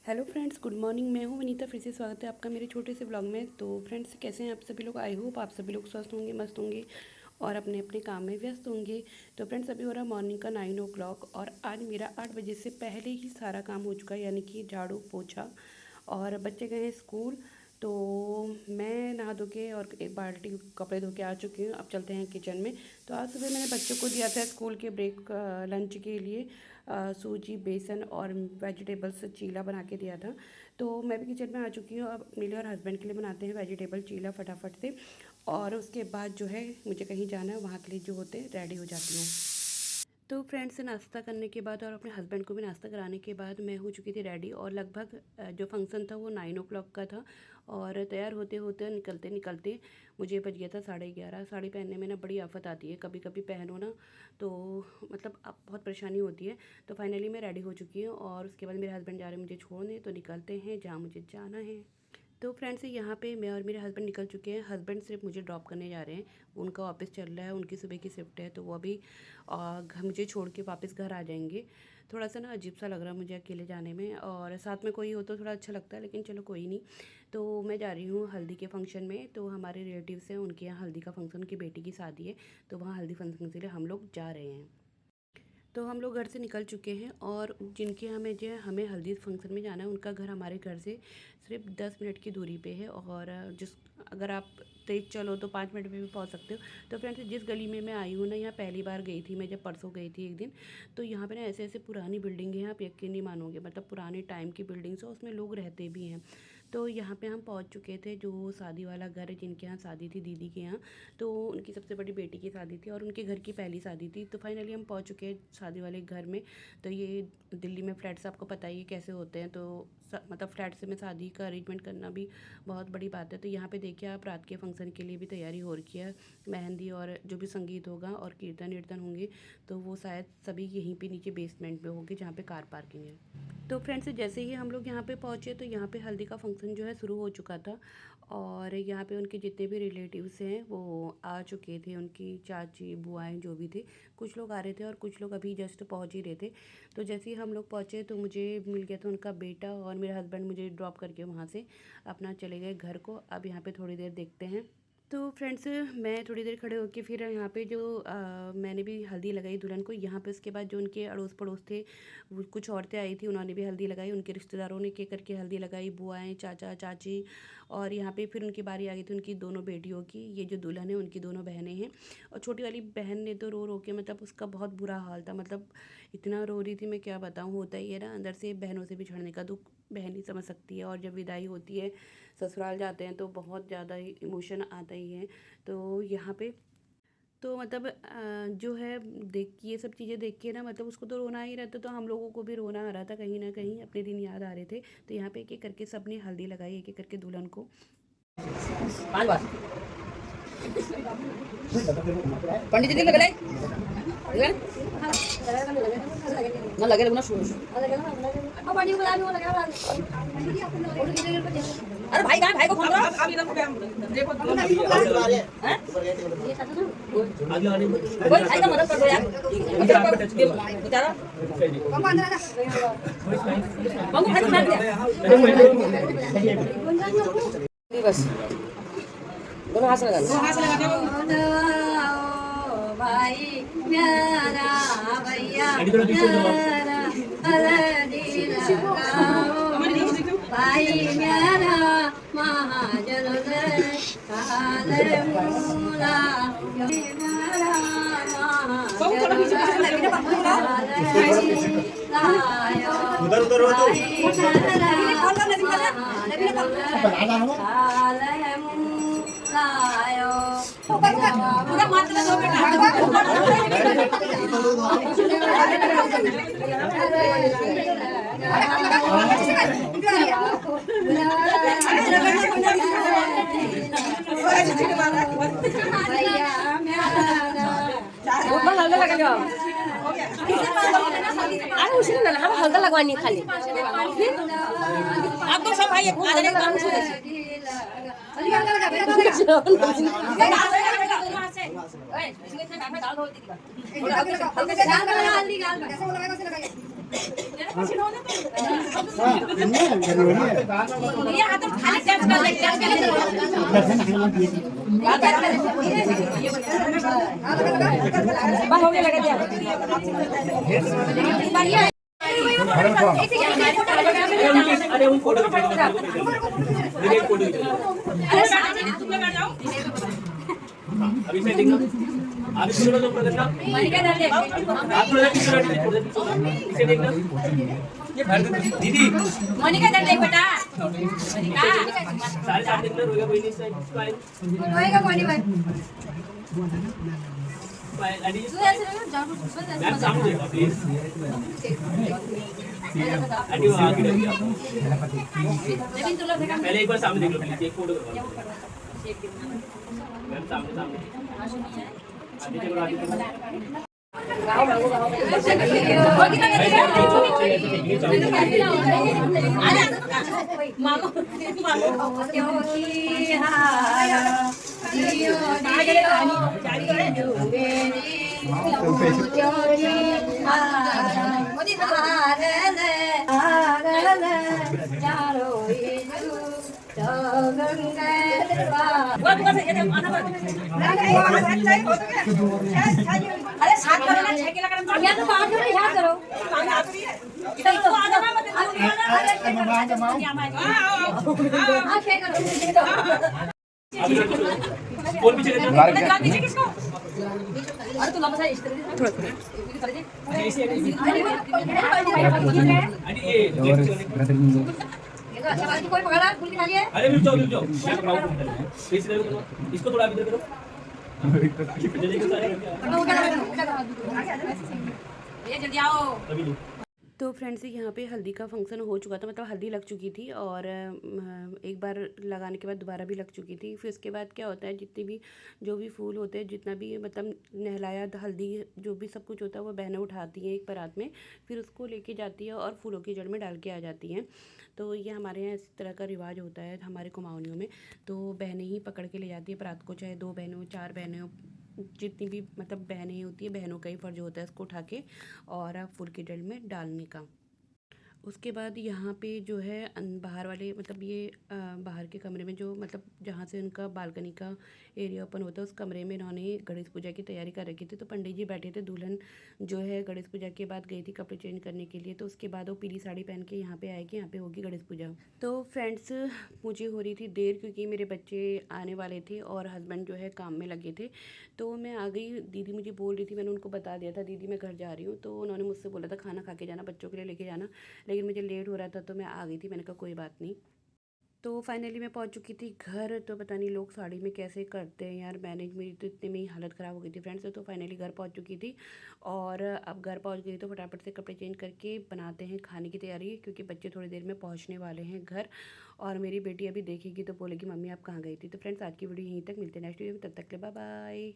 Hello friends, good morning. मैं हूँ वनीता, फिर से स्वागत है आपका मेरे छोटे से ब्लॉग में। तो फ्रेंड्स, कैसे हैं आप सभी लोग? आई होप आप सभी लोग स्वस्थ होंगे, मस्त होंगे और अपने अपने काम में व्यस्त होंगे। तो फ्रेंड्स, अभी हो रहा है मॉर्निंग का 9 o'clock और आज मेरा 8 बजे से पहले ही सारा काम हो चुका है, यानी कि झाड़ू पोछा। और बच्चे गए हैं स्कूल, तो मैं नहा धो के और एक बाल्टी कपड़े धो के आ चुकी हूँ। अब चलते हैं किचन में। तो आज सुबह मैंने बच्चों को दिया था स्कूल के ब्रेक लंच के लिए सूजी, बेसन और वेजिटेबल्स चीला बना के दिया था। तो मैं भी किचन में आ चुकी हूँ। अब मेरे और हस्बैंड के लिए बनाते हैं वेजिटेबल चीला फटाफट से, और उसके बाद जो है मुझे कहीं जाना है, वहाँ के लिए जो होते हैं रेडी हो जाती हूँ। तो फ्रेंड्स से नाश्ता करने के बाद और अपने हस्बैंड को भी नाश्ता कराने के बाद मैं हो चुकी थी रेडी, और लगभग जो फंक्शन था वो 9 o'clock का था। और तैयार होते होते निकलते निकलते मुझे बज गया था 11:30। साड़ी पहनने में ना बड़ी आफत आती है, कभी कभी पहनो ना तो मतलब अब बहुत परेशानी होती है। तो फाइनली मैं रेडी हो चुकी हूँ और उसके बाद मेरे हस्बैंड जा रहे हैं मुझे छोड़ने, तो निकलते हैं जहाँ मुझे जाना है। तो फ्रेंड्स, यहाँ पे मैं और मेरे हस्बैंड निकल चुके हैं। हस्बैंड सिर्फ मुझे ड्रॉप करने जा रहे हैं, उनका ऑफिस चल रहा है, उनकी सुबह की शिफ्ट है, तो वो अभी मुझे छोड़ के वापस घर आ जाएंगे। थोड़ा सा ना अजीब सा लग रहा है मुझे अकेले जाने में, और साथ में कोई हो तो थोड़ा अच्छा लगता है, लेकिन चलो कोई नहीं। तो मैं जा रही हूँ हल्दी के फंक्शन में। तो हमारे रिलेटिव्स हैं, उनके यहाँ हल्दी का फंक्शन, उनकी बेटी की शादी है, तो वहाँ हल्दी फंक्शन के लिए हम लोग जा रहे हैं। तो हम लोग घर से निकल चुके हैं, और जिनके हमें जो है हमें हल्दी फंक्शन में जाना है, उनका घर हमारे घर से सिर्फ 10 मिनट की दूरी पे है। और जिस अगर आप तेज़ चलो तो 5 मिनट में भी पहुंच सकते हो। तो फ्रेंड्स, जिस गली में मैं आई हूँ ना, यहाँ पहली बार गई थी मैं, जब परसों गई थी एक दिन। तो यहाँ पे ना ऐसे ऐसे पुरानी बिल्डिंग है, आप यकीन नहीं मानोगे, मतलब पुराने टाइम की बिल्डिंग्स है, उसमें लोग रहते भी हैं। तो यहाँ पे हम पहुँच चुके थे, जो शादी वाला घर है, जिनके यहाँ शादी थी दीदी के यहाँ। तो उनकी सबसे बड़ी बेटी की शादी थी और उनके घर की पहली शादी थी। तो फाइनली हम पहुंच चुके हैं शादी वाले घर में। तो ये दिल्ली में फ्लैट्स आपको पता ही है कैसे होते हैं, तो मतलब फ्लैट्स में शादी का अरेंजमेंट करना भी बहुत बड़ी बात है। तो यहाँ पे देखिए आप, रात के फंक्शन के लिए भी तैयारी हो रखी है। मेहंदी और जो भी संगीत होगा और कीर्तन वीर्तन होंगे, तो वो शायद सभी यहीं पे नीचे बेसमेंट में होंगे, जहाँ पे कार पार्किंग है। तो फ्रेंड्स, जैसे ही हम लोग यहाँ पे पहुँचे, तो यहाँ पे हल्दी का फंक्शन जो है शुरू हो चुका था। और यहाँ पे उनके जितने भी रिलेटिव्स हैं वो आ चुके थे, उनकी चाची बुआएं जो भी थे। कुछ लोग आ रहे थे और कुछ लोग अभी जस्ट पहुँच ही रहे थे। तो जैसे ही हम लोग पहुँचे, तो मुझे मिल गया था उनका बेटा, और मेरे हस्बैंड मुझे ड्रॉप करके वहाँ से अपना चले गए घर को। अब यहाँ पे थोड़ी देर देखते हैं। तो फ्रेंड्स, मैं थोड़ी देर खड़े होके फिर यहाँ पे जो मैंने भी हल्दी लगाई दुल्हन को। यहाँ पे उसके बाद जो उनके अड़ोस पड़ोस थे, वो कुछ औरतें आई थी, उन्होंने भी हल्दी लगाई, उनके रिश्तेदारों ने के करके हल्दी लगाई, बुआएं, चाचा चाची। और यहाँ पे फिर उनकी बारी आ गई थी उनकी दोनों बेटियों की। ये जो दुल्हन है उनकी दोनों बहनें हैं। और छोटी वाली बहन ने तो रो रो के, मतलब उसका बहुत बुरा हाल था, मतलब इतना रो रही थी, मैं क्या बताऊँ। होता ही है ना, अंदर से बहनों से बिछड़ने का दुख बहन ही समझ सकती है। और जब विदाई होती है, ससुराल जाते हैं, तो बहुत ज़्यादा ही इमोशन आता ही है। तो यहाँ पे तो मतलब जो है, देख ये सब चीज़ें देख के ना, मतलब उसको तो रोना ही रहता, तो हम लोगों को भी रोना आ रहा था, कहीं ना कहीं अपने दिन याद आ रहे थे। तो यहाँ पे एक एक करके सबने हल्दी लगाई, एक एक करके दुल्हन को। पंडित जी लगे ना लगे ना शुरू। अरे भाई कहाँ, भाई को फोन करो। कोई भाई का मदद कर दो यार बेचारा। बस दोनों हाथ से लगा भाई प्यारा भैया भाई मेरा महाजन उधर उधर हो अरे उसी ने हम हल्का लगवानी खाली आप तो सब भाई एक आ जाने काम से ये हाथ खाली टच कर ले बस हो गया लगा दिया अरे उन फोटो फोटो अभी सेटिंग ना अभी थोड़ा जो प्रदर्शन आप थोड़ा पीछे देखना दीदी मोनिका दर देख बेटा मोनिका सारे साथ देखना रोएगा कोई नहीं स्माइल होएगा कोनी भाई स्माइल अभी मैम सामने देखो प्लीज अभी वो आगे देखिए आप लेकिन तुम लोग पहले एक बार सामने देख लो प्लीज एक फोटो करवा मैम सामने सामने आगे चलो आगे चलो मामू अरे साथ करो ना 6 किलो का या तो बाहर करो यहाँ करो इधर तो आ जाना मत हां छे करो और पीछे देखो लगा पीछे किसको अरे तू लंबा सा इस तरह अरे ये अच्छा बात कोई पकड़ा फूल खा लिया अरे रुक जाओ मैं पकड़ाऊं प्लीज इधर करो इसको थोड़ा इधर करो ये जल्दी आओ अभी लो तो फ्रेंड्स यहाँ पे हल्दी का फंक्शन हो चुका था, मतलब हल्दी लग चुकी थी और एक बार लगाने के बाद दोबारा भी लग चुकी थी। फिर उसके बाद क्या होता है, जितने भी जो भी फूल होते हैं, जितना भी मतलब नहलाया हल्दी जो भी सब कुछ होता है वो बहनें उठाती हैं एक परात में, फिर उसको लेके जाती है और फूलों की जड़ में डाल के आ जाती हैं। तो ये हमारे यहाँ इस तरह का रिवाज होता है हमारे कुमाऊनियों में। तो बहनें ही पकड़ के ले जाती है परात को, चाहे 2 बहनें हो 4 बहनें हो, जितनी भी मतलब बहनें होती है बहनों का ही फर्ज होता है इसको उठा के और फूल की जड़ में डालने का। उसके बाद यहाँ पे जो है बाहर वाले मतलब ये बाहर के कमरे में जो मतलब जहाँ से उनका बालकनी का एरिया ओपन होता है उस कमरे में इन्होंने गणेश पूजा की तैयारी कर रखी थी। तो पंडित जी बैठे थे, दुल्हन जो है गणेश पूजा के बाद गई थी कपड़े चेंज करने के लिए। तो उसके बाद वो पीली साड़ी पहन के यहाँ पे आएगी, यहाँ पे होगी गणेश पूजा। तो फ्रेंड्स मुझे हो रही थी देर क्योंकि मेरे बच्चे आने वाले थे और हस्बैंड जो है काम में लगे थे। तो मैं आ गई, दीदी मुझे बोल रही थी, मैंने उनको बता दिया था दीदी मैं घर जा रही हूँ। तो उन्होंने मुझसे बोला था खाना खा के जाना, बच्चों के लिए लेके जाना, लेकिन मुझे लेट हो रहा था तो मैं आ गई थी। मैंने कहा कोई बात नहीं। तो फाइनली मैं पहुंच चुकी थी घर। तो पता नहीं लोग साड़ी में कैसे करते हैं यार, मैनेज मेरी तो इतने में ही हालत ख़राब हो गई थी फ्रेंड्स। तो फाइनली घर पहुंच चुकी थी और अब घर पहुंच गई तो फटाफट से कपड़े चेंज करके बनाते हैं खाने की तैयारी, क्योंकि बच्चे थोड़ी देर में पहुंचने वाले हैं घर। और मेरी बेटी अभी देखेगी तो बोलेगी मम्मी आप कहाँ गई थी। तो फ्रेंड्स आज की वीडियो यहीं तक, मिलते हैं नेक्स्ट वीडियो में, तब तक के लिए बाय बाय।